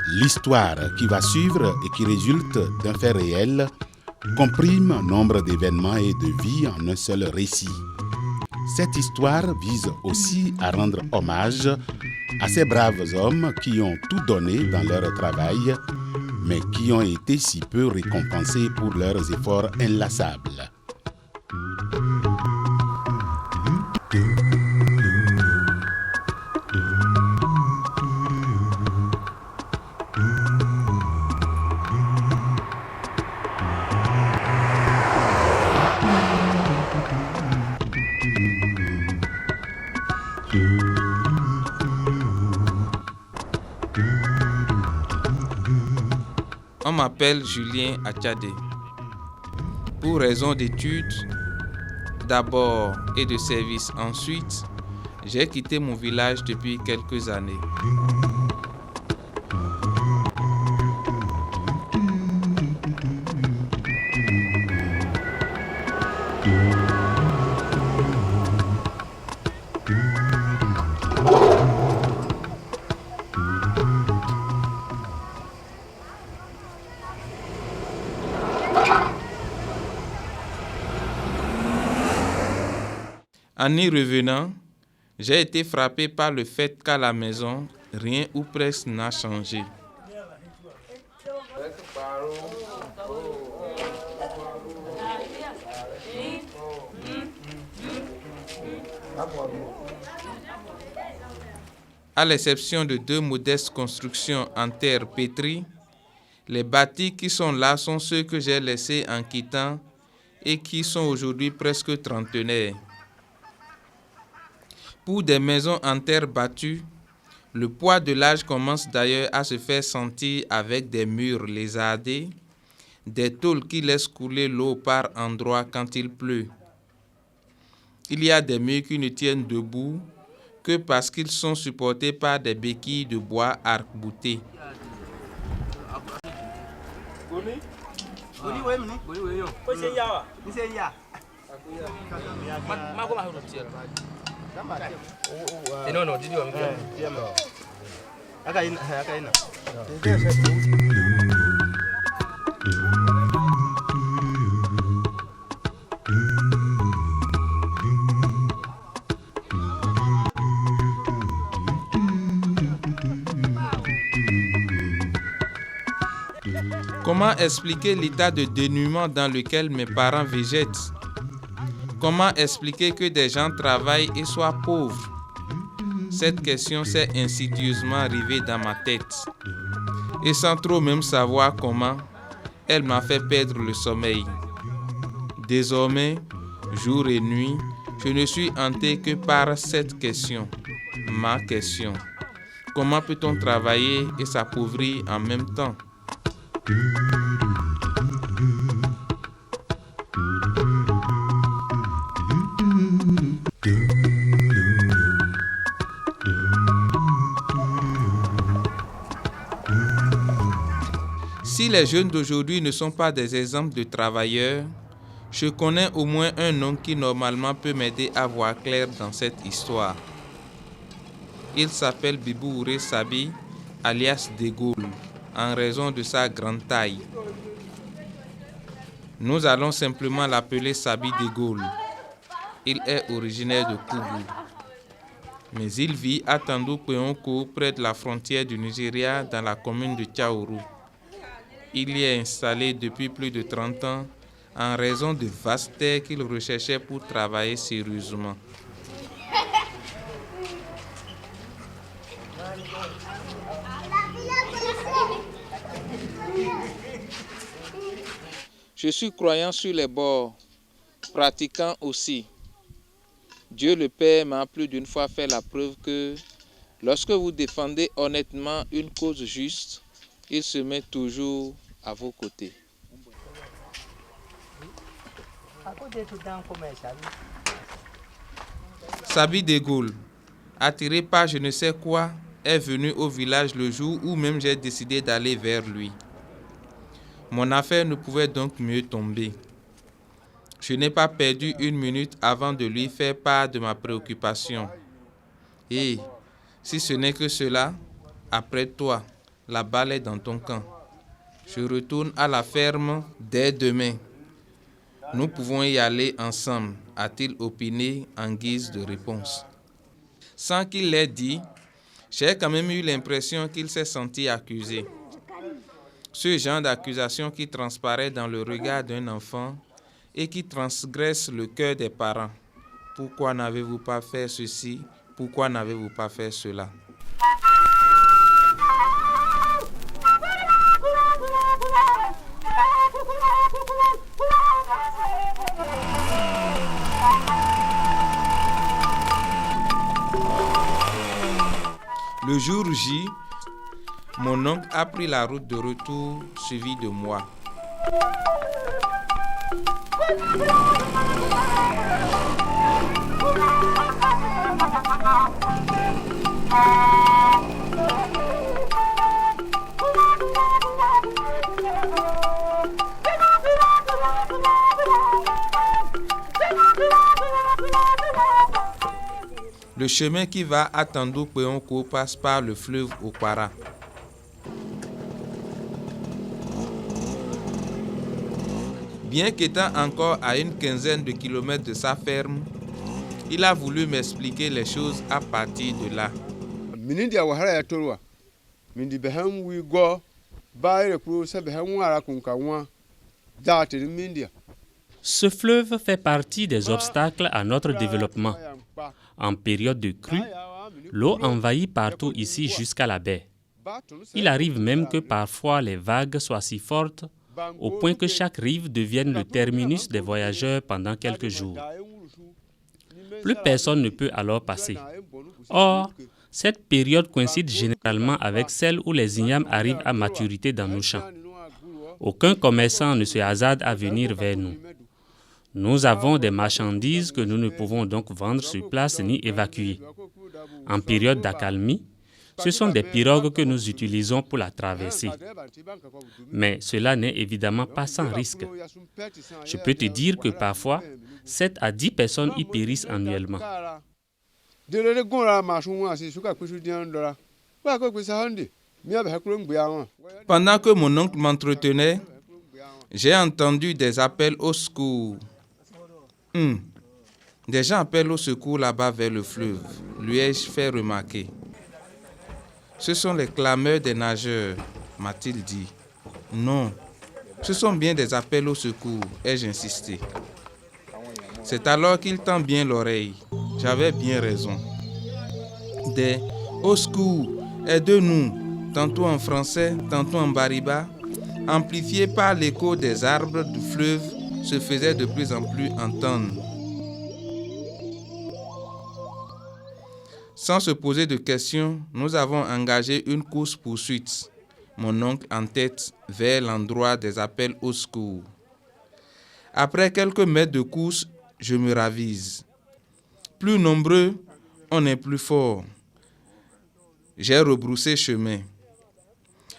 L'histoire qui va suivre et qui résulte d'un fait réel comprime nombre d'événements et de vies en un seul récit. Cette histoire vise aussi à rendre hommage à ces braves hommes qui ont tout donné dans leur travail, mais qui ont été si peu récompensés pour leurs efforts inlassables. On m'appelle Julien Achadé. Pour raison d'études, d'abord, et de service ensuite, j'ai quitté mon village depuis quelques années. En y revenant, j'ai été frappé par le fait qu'à la maison, rien ou presque n'a changé. À l'exception de 2 modestes constructions en terre pétrie, les bâtis qui sont là sont ceux que j'ai laissés en quittant et qui sont aujourd'hui presque trentenaires. Pour des maisons en terre battue, le poids de l'âge commence d'ailleurs à se faire sentir avec des murs lézardés, des tôles qui laissent couler l'eau par endroits quand il pleut. Il y a des murs qui ne tiennent debout que parce qu'ils sont supportés par des béquilles de bois arc-boutés. Comment expliquer l'état de dénuement dans lequel mes parents végètent? Comment expliquer que des gens travaillent et soient pauvres? Cette question s'est insidieusement arrivée dans ma tête. Et sans trop même savoir comment, elle m'a fait perdre le sommeil. Désormais, jour et nuit, je ne suis hanté que par cette question, ma question. Comment peut-on travailler et s'appauvrir en même temps? Si les jeunes d'aujourd'hui ne sont pas des exemples de travailleurs, je connais au moins un homme qui normalement peut m'aider à voir clair dans cette histoire. Il s'appelle Bibououré Sabi, alias De Gaulle, en raison de sa grande taille. Nous allons simplement l'appeler Sabi De Gaulle. Il est originaire de Kougou. Mais il vit à Tandou-Péonko, près de la frontière du Nigeria, dans la commune de Tchaourou. Il y est installé depuis plus de 30 ans en raison de vastes terres qu'il recherchait pour travailler sérieusement. Je suis croyant sur les bords, pratiquant aussi. Dieu le Père m'a plus d'une fois fait la preuve que lorsque vous défendez honnêtement une cause juste, il se met toujours à vos côtés. Sabi De Gaulle, attiré par je ne sais quoi, est venu au village le jour où même j'ai décidé d'aller vers lui. Mon affaire ne pouvait donc mieux tomber. Je n'ai pas perdu une minute avant de lui faire part de ma préoccupation. Et, si ce n'est que cela, après toi, la balle est dans ton camp. Je retourne à la ferme dès demain. Nous pouvons y aller ensemble, a-t-il opiné en guise de réponse. Sans qu'il l'ait dit, j'ai quand même eu l'impression qu'il s'est senti accusé. Ce genre d'accusation qui transparaît dans le regard d'un enfant et qui transgresse le cœur des parents. Pourquoi n'avez-vous pas fait ceci? Pourquoi n'avez-vous pas fait cela? Le jour J, mon oncle a pris la route de retour suivi de moi. Le chemin qui va à Tandou-Péonko passe par le fleuve Okpara. Bien qu'étant encore à une quinzaine de kilomètres de sa ferme, il a voulu m'expliquer les choses à partir de là. Ce fleuve fait partie des obstacles à notre développement. En période de crue, l'eau envahit partout ici jusqu'à la baie. Il arrive même que parfois les vagues soient si fortes au point que chaque rive devienne le terminus des voyageurs pendant quelques jours. Plus personne ne peut alors passer. Or, cette période coïncide généralement avec celle où les ignames arrivent à maturité dans nos champs. Aucun commerçant ne se hasarde à venir vers nous. Nous avons des marchandises que nous ne pouvons donc vendre sur place ni évacuer. En période d'accalmie, ce sont des pirogues que nous utilisons pour la traversée. Mais cela n'est évidemment pas sans risque. Je peux te dire que parfois, 7 à 10 personnes y périssent annuellement. Pendant que mon oncle m'entretenait, j'ai entendu des appels au secours. Des gens appellent au secours là-bas vers le fleuve, lui ai-je fait remarquer. Ce sont les clameurs des nageurs, m'a-t-il dit. Non, ce sont bien des appels au secours, ai-je insisté. C'est alors qu'il tend bien l'oreille. J'avais bien raison. Des « au secours, aide-nous », tantôt en français, tantôt en bariba, amplifiés par l'écho des arbres du fleuve, se faisaient de plus en plus entendre. Sans se poser de questions, nous avons engagé une course-poursuite, mon oncle en tête, vers l'endroit des appels au secours. Après quelques mètres de course, je me ravise. Plus nombreux, on est plus fort. J'ai rebroussé chemin.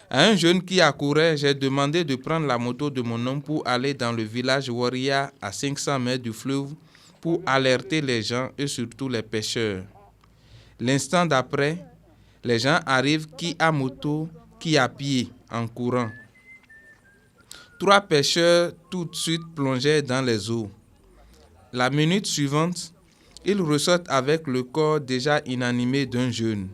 À un jeune qui accourait, j'ai demandé de prendre la moto de mon oncle pour aller dans le village Waria à 500 mètres du fleuve pour alerter les gens et surtout les pêcheurs. L'instant d'après, les gens arrivent qui à moto, qui à pied, en courant. 3 pêcheurs tout de suite plongèrent dans les eaux. La minute suivante, ils ressortent avec le corps déjà inanimé d'un jeune.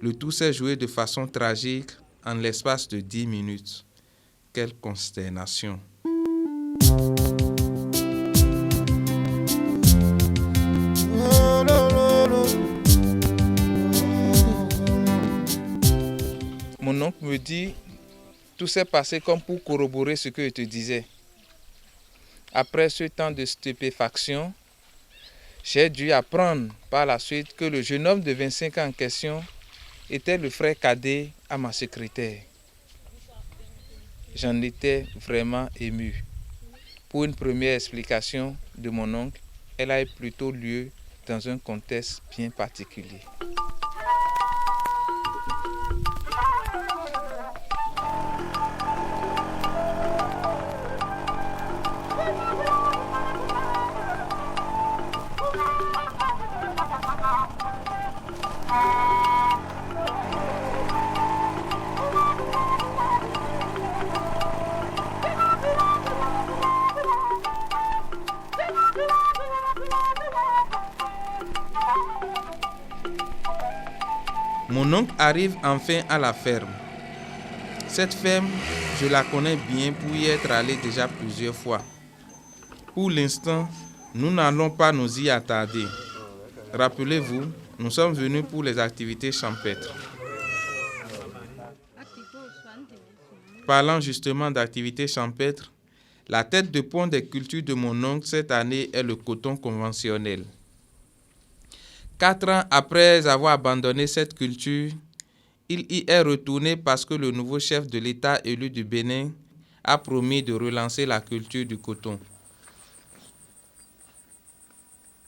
Le tout s'est joué de façon tragique en l'espace de 10 minutes. Quelle consternation! Mon oncle me dit, tout s'est passé comme pour corroborer ce que je te disais. Après ce temps de stupéfaction, j'ai dû apprendre par la suite que le jeune homme de 25 ans en question était le frère cadet à ma secrétaire. J'en étais vraiment ému. Pour une première explication de mon oncle, elle a eu plutôt lieu dans un contexte bien particulier. Mon oncle arrive enfin à la ferme. Cette ferme, je la connais bien pour y être allé déjà plusieurs fois. Pour l'instant, nous n'allons pas nous y attarder. Rappelez-vous, nous sommes venus pour les activités champêtres. Parlant justement d'activités champêtres, la tête de pont des cultures de mon oncle cette année est le coton conventionnel. 4 ans après avoir abandonné cette culture, il y est retourné parce que le nouveau chef de l'État élu du Bénin a promis de relancer la culture du coton.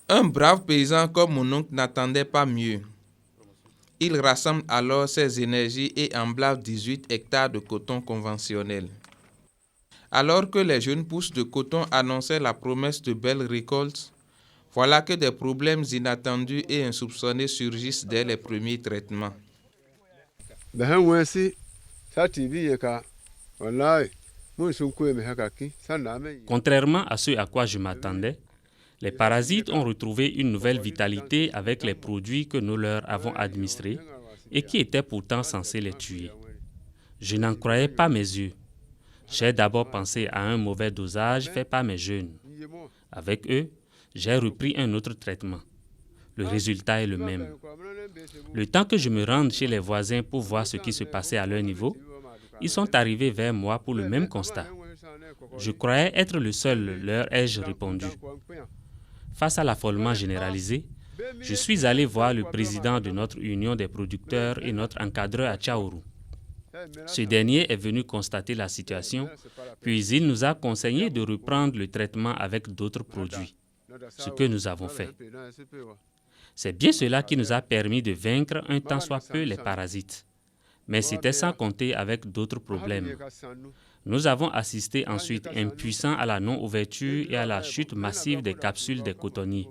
Un brave paysan comme mon oncle n'attendait pas mieux. Il rassemble alors ses énergies et emblave 18 hectares de coton conventionnel. Alors que les jeunes pousses de coton annonçaient la promesse de belles récoltes, voilà que des problèmes inattendus et insoupçonnés surgissent dès les premiers traitements. Contrairement à ce à quoi je m'attendais, les parasites ont retrouvé une nouvelle vitalité avec les produits que nous leur avons administrés et qui étaient pourtant censés les tuer. Je n'en croyais pas mes yeux. J'ai d'abord pensé à un mauvais dosage fait par mes jeunes. Avec eux, j'ai repris un autre traitement. Le résultat est le même. Le temps que je me rende chez les voisins pour voir ce qui se passait à leur niveau, ils sont arrivés vers moi pour le même constat. Je croyais être le seul, leur ai-je répondu. Face à l'affolement généralisé, je suis allé voir le président de notre union des producteurs et notre encadreur à Tchaourou. Ce dernier est venu constater la situation, puis il nous a conseillé de reprendre le traitement avec d'autres produits, ce que nous avons fait. C'est bien cela qui nous a permis de vaincre un tant soit peu les parasites. Mais c'était sans compter avec d'autres problèmes. Nous avons assisté ensuite impuissants à la non-ouverture et à la chute massive des capsules des cotonniers.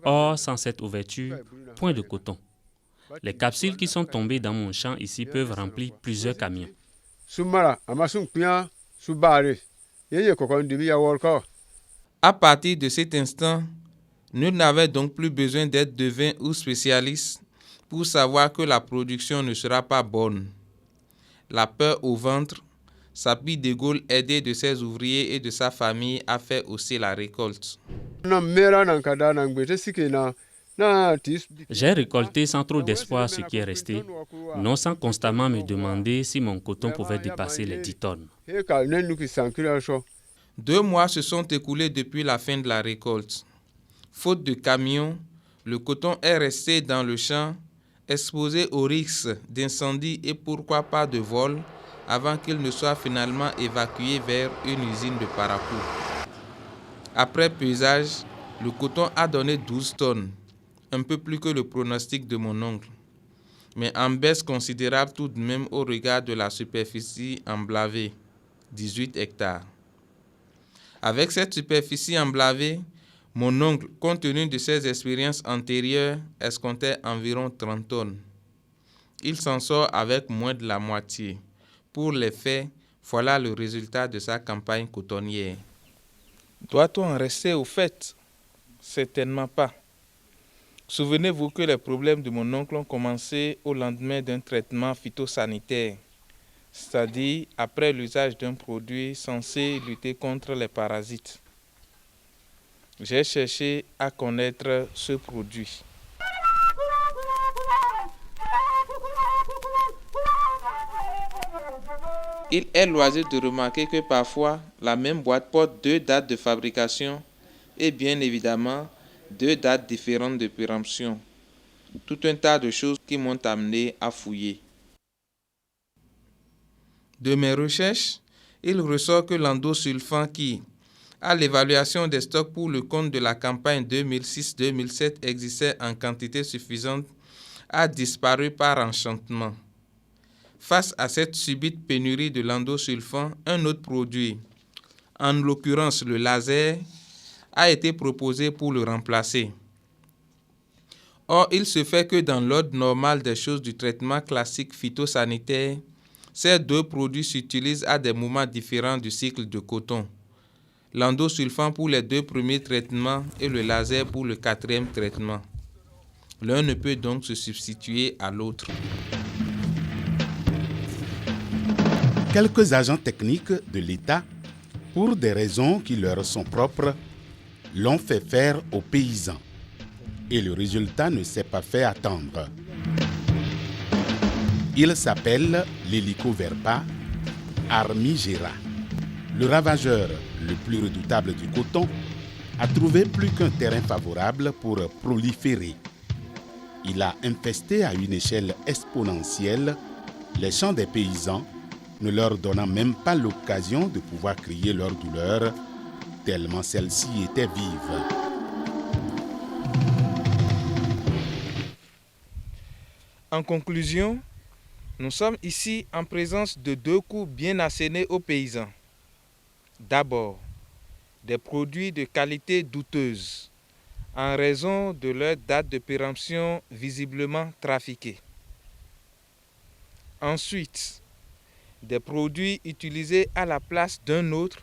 Or, sans cette ouverture, point de coton. Les capsules qui sont tombées dans mon champ ici peuvent remplir plusieurs camions. À partir de cet instant, nous n'avons donc plus besoin d'être devins ou spécialistes pour savoir que la production ne sera pas bonne. La peur au ventre, Sapi de Gaulle, aidé de ses ouvriers et de sa famille, a fait aussi la récolte. J'ai récolté sans trop d'espoir ce qui est resté, non sans constamment me demander si mon coton pouvait dépasser les 10 tonnes. 2 mois se sont écoulés depuis la fin de la récolte. Faute de camions, le coton est resté dans le champ, exposé au risque d'incendie et pourquoi pas de vol, avant qu'il ne soit finalement évacué vers une usine de Parakou. Après pesage, le coton a donné 12 tonnes, un peu plus que le pronostic de mon oncle, mais en baisse considérable tout de même au regard de la superficie emblavée, 18 hectares. Avec cette superficie emblavée, mon oncle, compte tenu de ses expériences antérieures, escomptait environ 30 tonnes. Il s'en sort avec moins de la moitié. Pour les faits, voilà le résultat de sa campagne cotonnière. Doit-on en rester au fait? Certainement pas. Souvenez-vous que les problèmes de mon oncle ont commencé au lendemain d'un traitement phytosanitaire, c'est-à-dire après l'usage d'un produit censé lutter contre les parasites. J'ai cherché à connaître ce produit. Il est loisible de remarquer que parfois, la même boîte porte 2 dates de fabrication et bien évidemment 2 dates différentes de péremption. Tout un tas de choses qui m'ont amené à fouiller. De mes recherches, il ressort que l'endosulfan qui, à l'évaluation des stocks pour le compte de la campagne 2006-2007 existait en quantité suffisante, a disparu par enchantement. Face à cette subite pénurie de l'endosulfan, un autre produit, en l'occurrence le laser, a été proposé pour le remplacer. Or, il se fait que dans l'ordre normal des choses du traitement classique phytosanitaire, ces 2 produits s'utilisent à des moments différents du cycle de coton. L'endosulfan pour les 2 premiers traitements et le laser pour le 4e traitement. L'un ne peut donc se substituer à l'autre. Quelques agents techniques de l'État, pour des raisons qui leur sont propres, l'ont fait faire aux paysans. Et le résultat ne s'est pas fait attendre. Il s'appelle l'Hélicoverpa armigera. Le ravageur le plus redoutable du coton a trouvé plus qu'un terrain favorable pour proliférer. Il a infesté à une échelle exponentielle les champs des paysans, ne leur donnant même pas l'occasion de pouvoir crier leur douleur, tellement celle-ci était vive. En conclusion, nous sommes ici en présence de deux coups bien assénés aux paysans. D'abord, des produits de qualité douteuse, en raison de leur date de péremption visiblement trafiquée. Ensuite, des produits utilisés à la place d'un autre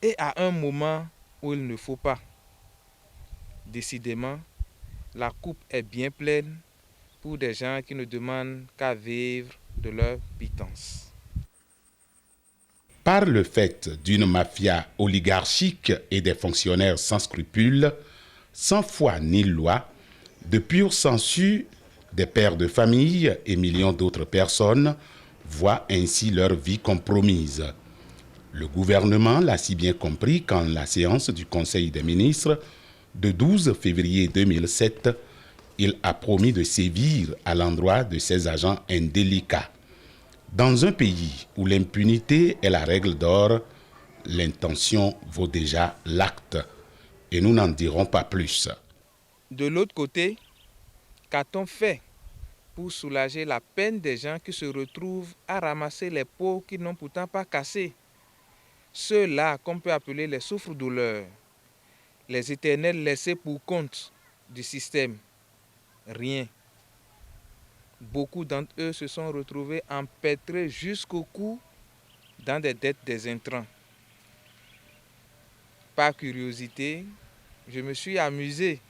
et à un moment où il ne faut pas. Décidément, la coupe est bien pleine pour des gens qui ne demandent qu'à vivre de leur pitance. Par le fait d'une mafia oligarchique et des fonctionnaires sans scrupules, sans foi ni loi, de pure censure, des pères de famille et millions d'autres personnes voient ainsi leur vie compromise. Le gouvernement l'a si bien compris qu'en la séance du Conseil des ministres de 12 février 2007, il a promis de sévir à l'endroit de ses agents indélicats. Dans un pays où l'impunité est la règle d'or, l'intention vaut déjà l'acte. Et nous n'en dirons pas plus. De l'autre côté, qu'a-t-on fait pour soulager la peine des gens qui se retrouvent à ramasser les pots qu'ils n'ont pourtant pas cassés? Ceux-là qu'on peut appeler les souffres-douleurs, les éternels laissés pour compte du système. Rien. Beaucoup d'entre eux se sont retrouvés empêtrés jusqu'au cou dans des dettes des intrants. Par curiosité, je me suis amusé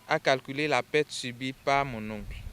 à calculer la perte subie par mon oncle.